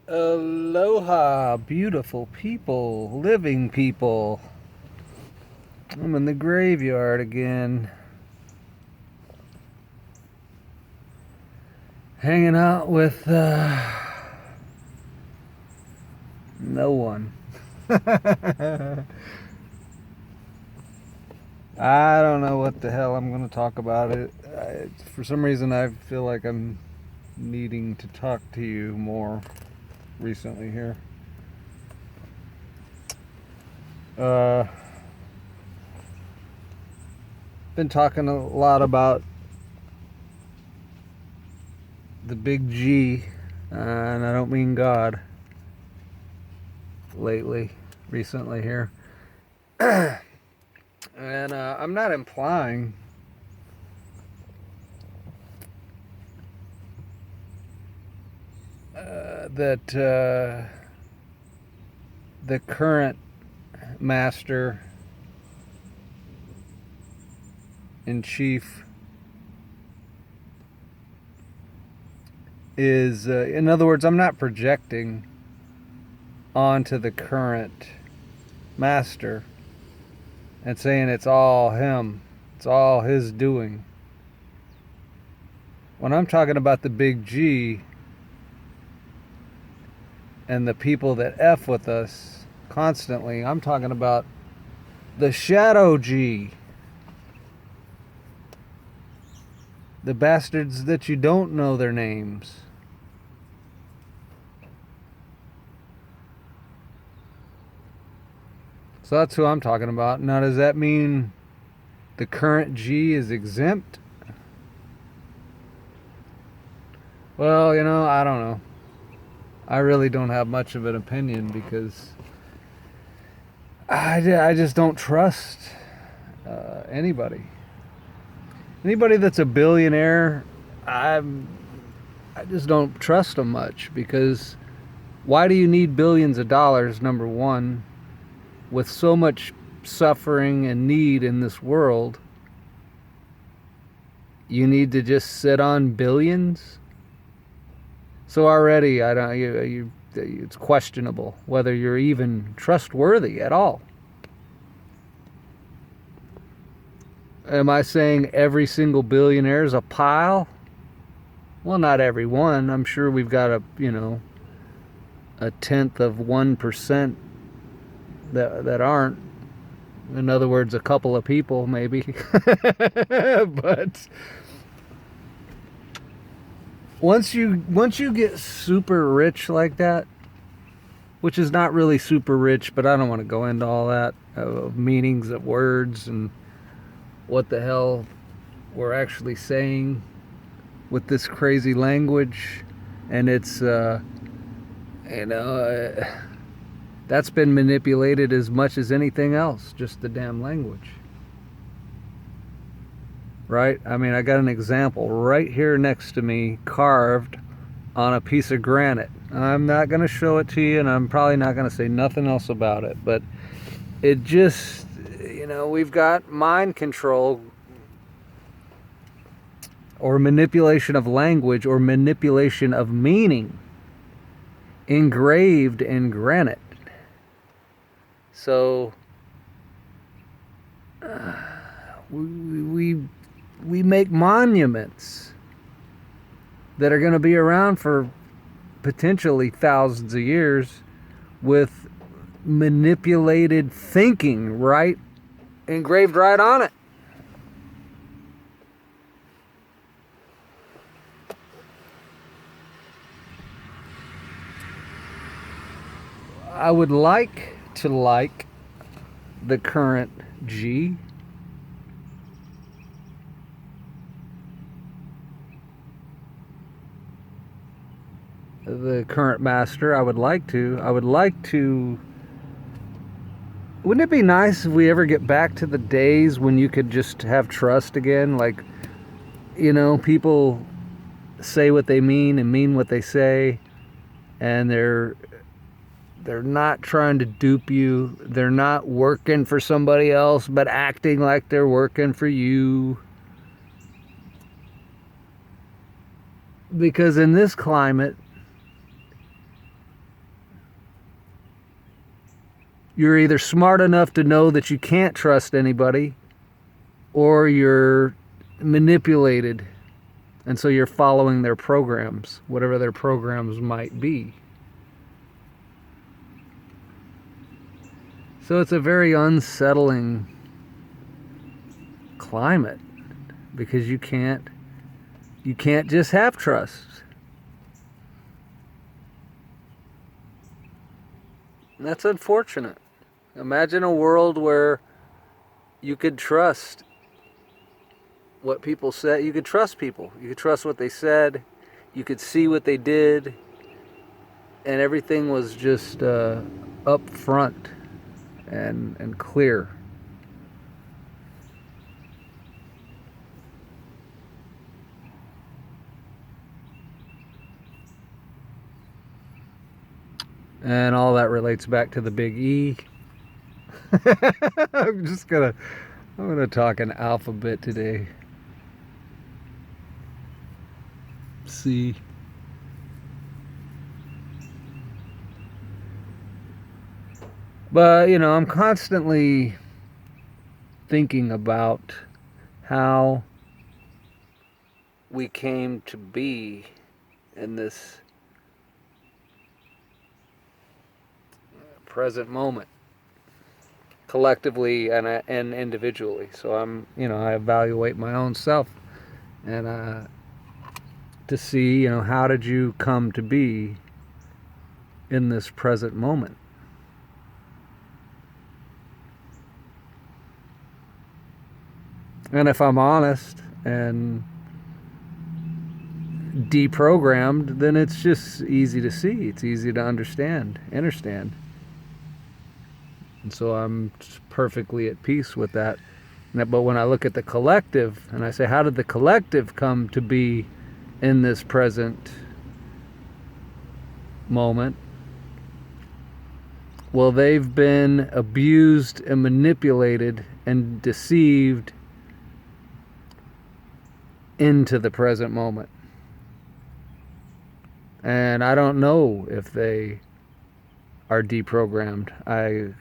Aloha, beautiful people, living people. I'm in the graveyard again. Hanging out with no one. I don't know what the hell I'm going to talk about it. For some reason, I feel like I'm needing to talk to you more recently here. Been talking a lot about the big G, and I don't mean God, recently here. And I'm not implying that the current master in chief is, in other words, I'm not projecting onto the current master and saying it's all him, it's all his doing. When I'm talking about the big G and the people that F with us constantly, I'm talking about the shadow G. The bastards that you don't know their names. So that's who I'm talking about. Now, does that mean the current G is exempt? Well, I don't know. I really don't have much of an opinion because I just don't trust anybody. Anybody that's a billionaire, I just don't trust them much, because why do you need billions of dollars, number one, with so much suffering and need in this world? You need to just sit on billions? So already, I don't. It's questionable whether you're even trustworthy at all. Am I saying every single billionaire is a pile? Well, not every one. I'm sure we've got a 1/10 of 1% that aren't. In other words, a couple of people maybe. But once you get super rich like that, which is not really super rich, but I don't want to go into all that meanings of words and what the hell we're actually saying with this crazy language, and it's that's been manipulated as much as anything else, just the damn language. Right? I mean, I got an example right here next to me, carved on a piece of granite. I'm not going to show it to you, and I'm probably not going to say nothing else about it, but it just, we've got mind control or manipulation of language or manipulation of meaning engraved in granite. So we make monuments that are going to be around for potentially thousands of years with manipulated thinking engraved right on it. I would like to like the current G. The current master, I would like to. Wouldn't it be nice if we ever get back to the days when you could just have trust again? Like, people say what they mean and mean what they say, and they're not trying to dupe you. They're not working for somebody else, but acting like they're working for you. Because in this climate, You're either smart enough to know that you can't trust anybody, or you're manipulated, and so you're following their programs, whatever their programs might be. So it's a very unsettling climate, because you can't just have trust. And that's unfortunate. Imagine a world where you could trust what people said. You could trust people. You could trust what they said. You could see what they did. And everything was just up front and clear. And all that relates back to the big E. I'm gonna talk an alphabet today. C. But, I'm constantly thinking about how we came to be in this present moment, collectively and individually. So I evaluate my own self, and to see, how did you come to be in this present moment? And if I'm honest and deprogrammed, then it's just easy to see. It's easy to understand. And so I'm perfectly at peace with that. But when I look at the collective and I say, how did the collective come to be in this present moment? Well, they've been abused and manipulated and deceived into the present moment. And I don't know if they are deprogrammed. I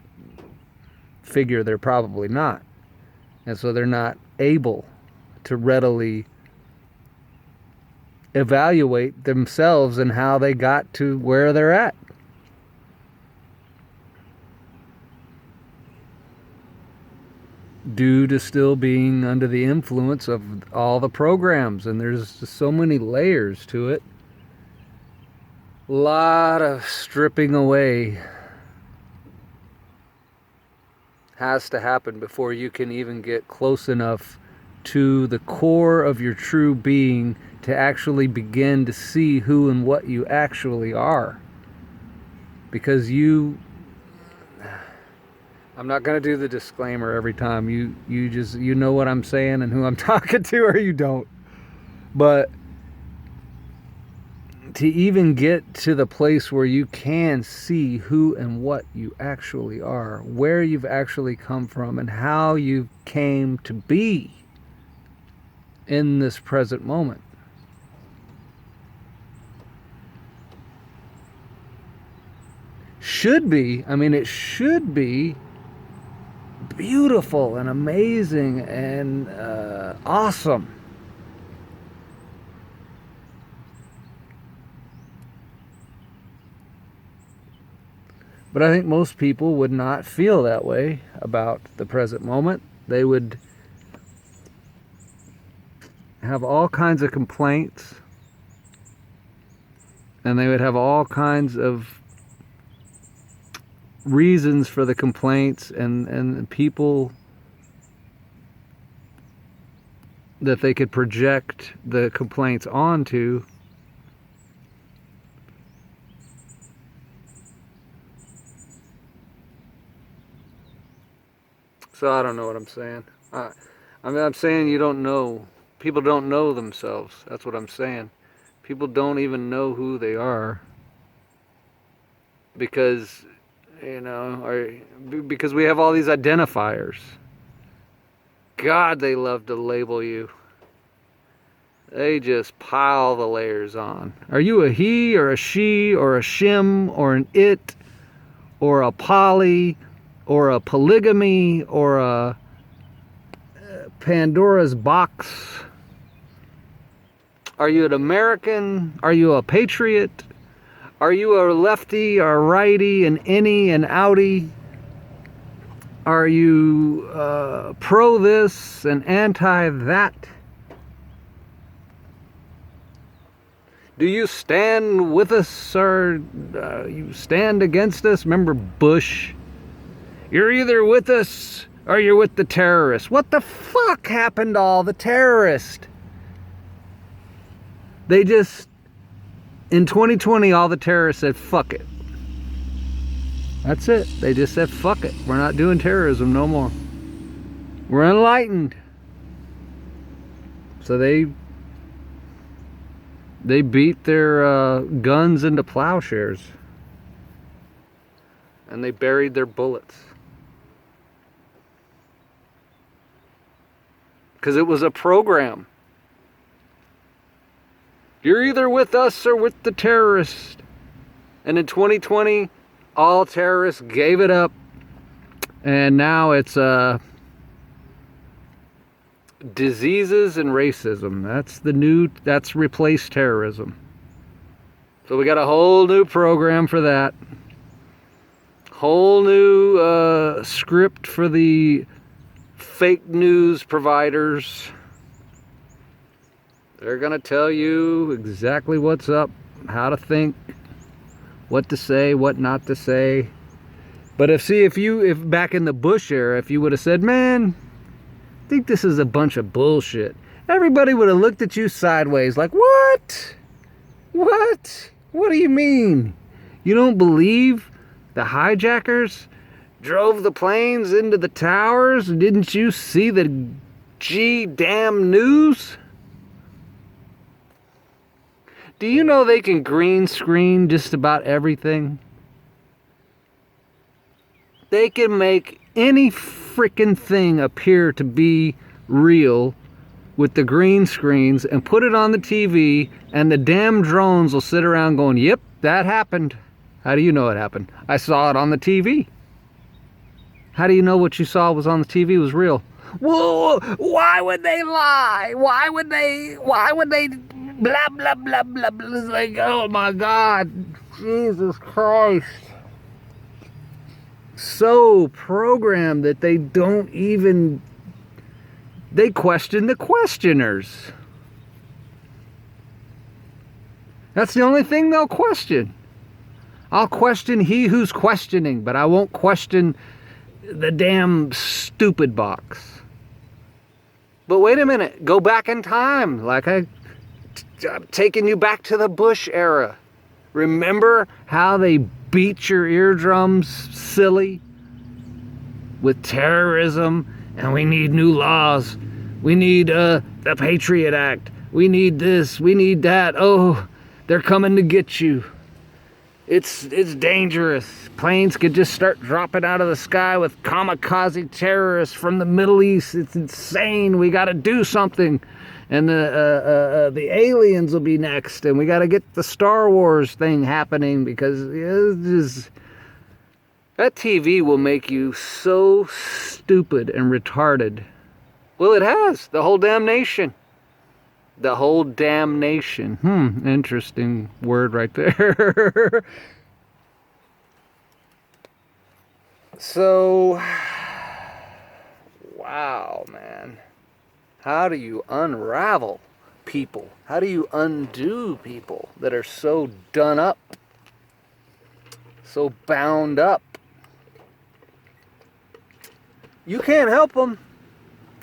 figure they're probably not. And so they're not able to readily evaluate themselves and how they got to where they're at. Due to still being under the influence of all the programs. And there's just so many layers to it. A lot of stripping away has to happen before you can even get close enough to the core of your true being to actually begin to see who and what you actually are. Because I'm not going to do the disclaimer every time. You know what I'm saying and who I'm talking to, or you don't. But to even get to the place where you can see who and what you actually are, where you've actually come from, and how you came to be in this present moment. It should be beautiful and amazing and awesome. But I think most people would not feel that way about the present moment. They would have all kinds of complaints, and they would have all kinds of reasons for the complaints and people that they could project the complaints onto. So I don't know what I'm saying. I'm saying you don't know. People don't know themselves. That's what I'm saying. People don't even know who they are. Because, because we have all these identifiers. God, they love to label you. They just pile the layers on. Are you a he or a she or a shim or an it or a poly or a polygamy or a Pandora's box? Are you an American? Are you a patriot? Are you a lefty or a righty, an innie and outie? Are you pro this and anti that? Do you stand with us or you stand against us? Remember Bush? You're either with us or you're with the terrorists. What the fuck happened to all the terrorists? They just, in 2020, all the terrorists said, fuck it. That's it. They just said, fuck it. We're not doing terrorism no more. We're enlightened. So they beat their guns into plowshares. And they buried their bullets. Because it was a program. You're either with us or with the terrorists. And in 2020, all terrorists gave it up. And now it's diseases and racism. That's replaced terrorism. So we got a whole new program for that. Whole new script for the fake news providers. They're gonna tell you exactly what's up, how to think, what to say, what not to say. But if back in the Bush era, if you would have said, man, I think this is a bunch of bullshit, everybody would have looked at you sideways like, what? What? What do you mean? You don't believe the hijackers drove the planes into the towers? Didn't you see the damn news? Do you know they can green screen just about everything? They can make any freaking thing appear to be real with the green screens and put it on the TV, and the damn drones will sit around going, yep, that happened. How do you know it happened? I saw it on the TV. How do you know what you saw was on the TV was real? Whoa, why would they lie? Why would they blah, blah, blah, blah, blah. It's like, oh my God, Jesus Christ. So programmed that they question the questioners. That's the only thing they'll question. I'll question he who's questioning, but I won't question the damn stupid box. But wait a minute, go back in time, like I'm taking you back to the Bush era. Remember how they beat your eardrums silly with terrorism, and we need new laws. We need the Patriot Act. We need this. We need that. Oh, they're coming to get you. It's dangerous. Planes could just start dropping out of the sky with kamikaze terrorists from the Middle East. It's insane. We got to do something. And the aliens will be next, and we got to get the Star Wars thing happening, because that TV will make you so stupid and retarded. Well, it has. The whole damn nation. The whole damn nation. Interesting word right there. So, wow, man. How do you unravel people? How do you undo people that are so done up? So bound up? You can't help them.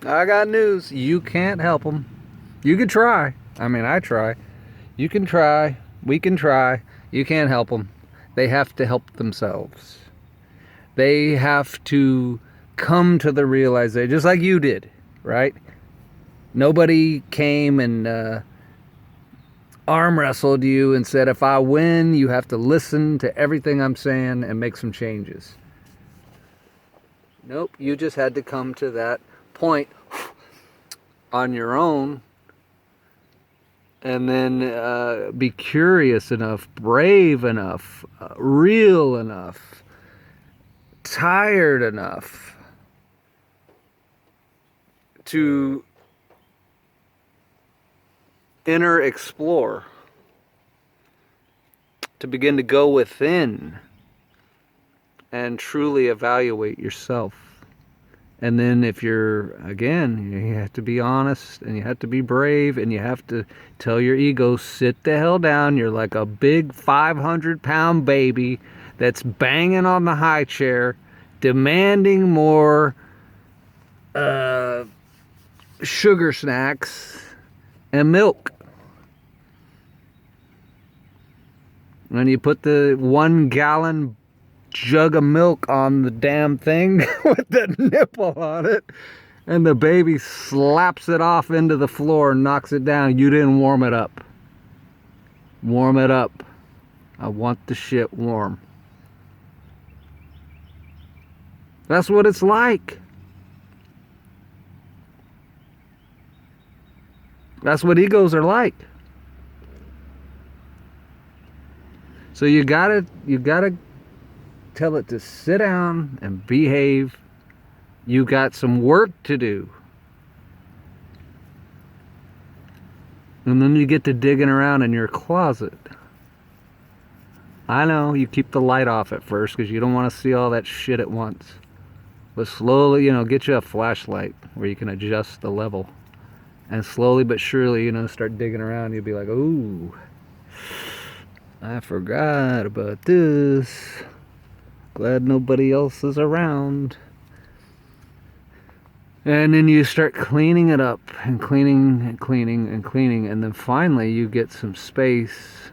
I got news. You can't help them. You can try. I mean, I try. You can try. We can try. You can't help them. They have to help themselves. They have to come to the realization, just like you did, right? Nobody came and arm wrestled you and said, if I win, you have to listen to everything I'm saying and make some changes. Nope, you just had to come to that point on your own, and then be curious enough, brave enough, real enough tired enough to inner explore, to begin to go within and truly evaluate yourself. And then if you're, again, you have to be honest and you have to be brave and you have to tell your ego, sit the hell down. You're like a big 500-pound baby that's banging on the high chair, demanding more sugar snacks and milk. And you put the 1-gallon jug of milk on the damn thing with the nipple on it, and the baby slaps it off into the floor and knocks it down. You didn't warm it up. Warm it up. I want the shit warm. That's what it's like. That's what egos are like. So you gotta tell it to sit down and behave. You got some work to do. And then you get to digging around in your closet. I know you keep the light off at first because you don't want to see all that shit at once. But slowly, get you a flashlight where you can adjust the level. And slowly but surely, start digging around. You'll be like, ooh, I forgot about this. Glad nobody else is around. And then you start cleaning it up and cleaning and cleaning and cleaning. And then finally you get some space.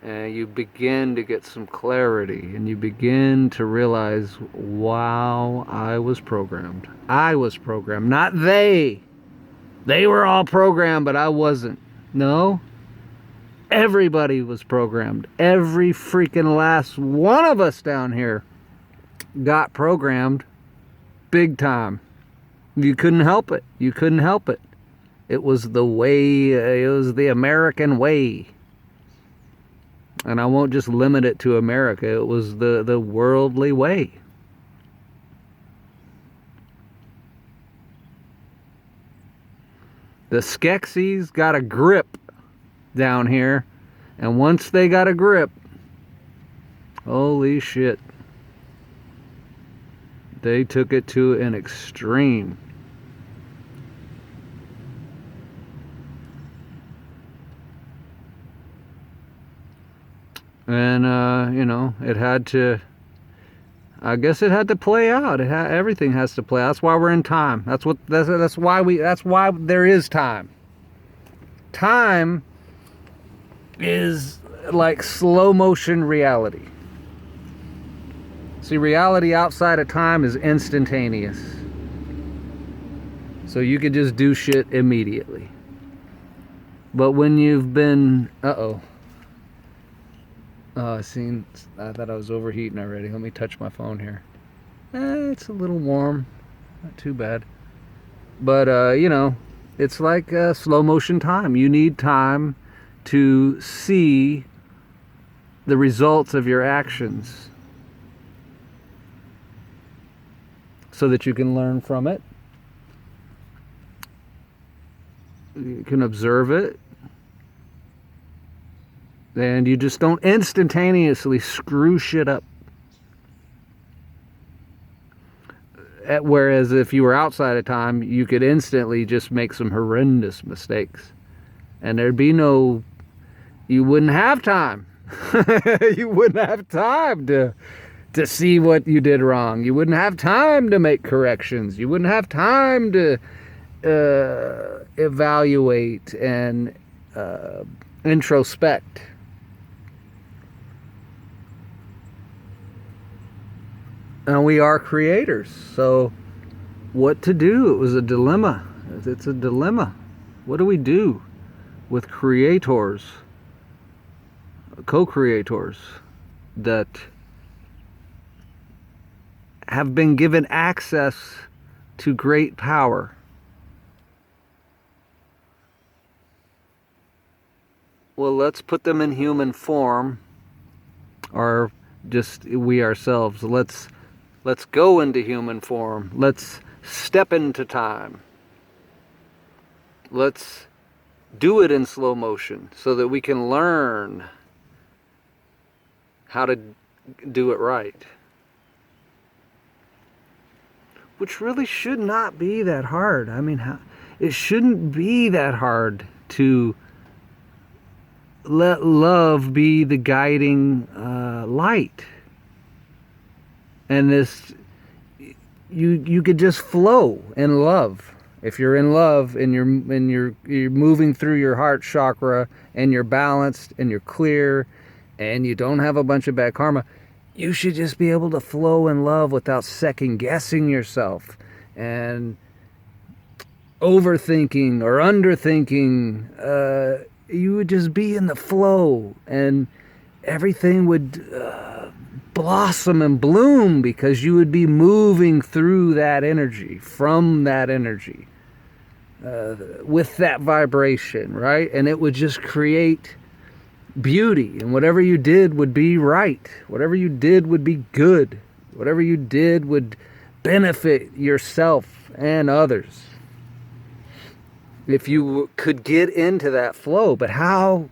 And you begin to get some clarity. And you begin to realize, wow, I was programmed. I was programmed, not they. They were all programmed, but I wasn't. No. Everybody was programmed. Every freaking last one of us down here got programmed big time. You couldn't help it. You couldn't help it. It was the way, it was the American way. And I won't just limit it to America. It was the worldly way. The Skeksis got a grip down here, and once they got a grip, holy shit, they took it to an extreme. And it had to, I guess it had to play out. Everything has to play out. That's why we're in time. That's why there is time. Time is like slow motion reality. See, reality outside of time is instantaneous. So you could just do shit immediately. But when you've been, I thought I was overheating already. Let me touch my phone here. It's a little warm. Not too bad. But, it's like slow motion time. You need time to see the results of your actions so that you can learn from it. You can observe it. And you just don't instantaneously screw shit up. Whereas if you were outside of time, you could instantly just make some horrendous mistakes. And there'd be you wouldn't have time. You wouldn't have time to see what you did wrong. You wouldn't have time to make corrections. You wouldn't have time to evaluate and introspect. And we are creators, so what to do? It was a dilemma. It's a dilemma. What do we do with creators, co-creators that have been given access to great power? Well, let's put them in human form, or just we ourselves. Let's go into human form. Let's step into time. Let's do it in slow motion so that we can learn how to do it right. Which really should not be that hard. I mean, it shouldn't be that hard to let love be the guiding light. And you could just flow in love. If you're in love and you're moving through your heart chakra and you're balanced and you're clear and you don't have a bunch of bad karma, you should just be able to flow in love without second guessing yourself and overthinking or underthinking. You would just be in the flow and everything would blossom and bloom because you would be moving through that energy, from that energy, with that vibration, right? And it would just create beauty, and whatever you did would be right. Whatever you did would be good. Whatever you did would benefit yourself and others. If you could get into that flow. But how?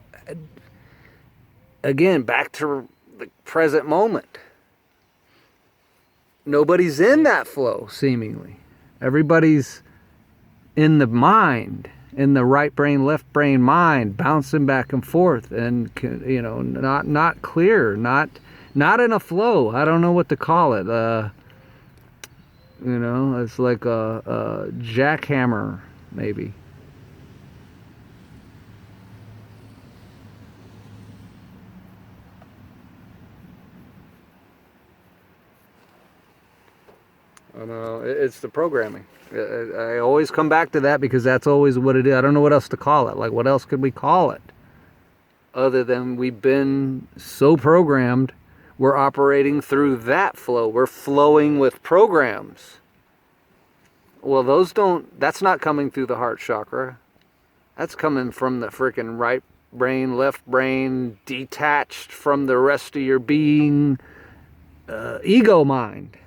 Again, back to the present moment. Nobody's in that flow, seemingly. Everybody's in the mind, in the right brain, left brain mind, bouncing back and forth, and not clear, not in a flow. I don't know what to call it. It's like a jackhammer, maybe. I don't know. It's the programming. I always come back to that because that's always what it is. I don't know what else to call it. Like, what else could we call it? Other than we've been so programmed, we're operating through that flow. We're flowing with programs. Well, that's not coming through the heart chakra. That's coming from the freaking right brain, left brain, detached from the rest of your being, ego mind.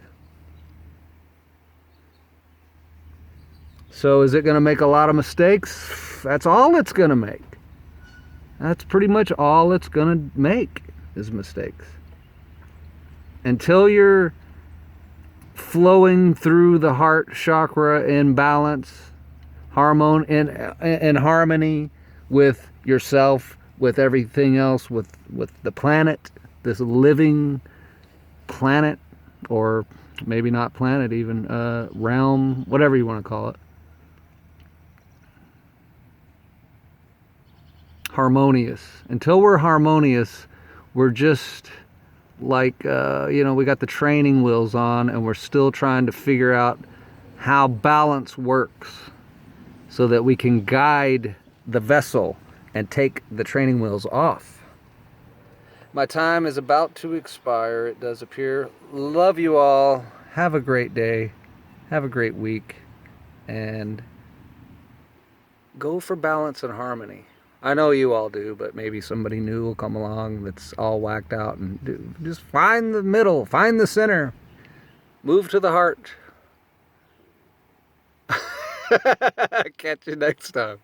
So is it going to make a lot of mistakes? That's all it's going to make. That's pretty much all it's going to make is mistakes. Until you're flowing through the heart chakra in balance, in harmony with yourself, with everything else, with the planet, this living planet, or maybe not planet even, realm, whatever you want to call it. Harmonious. Until we're harmonious, we're just like, we got the training wheels on and we're still trying to figure out how balance works so that we can guide the vessel and take the training wheels off. My time is about to expire, it does appear. Love you all. Have a great day. Have a great week. And go for balance and harmony. I know you all do, but maybe somebody new will come along that's all whacked out, and just find the middle, find the center, move to the heart. Catch you next time.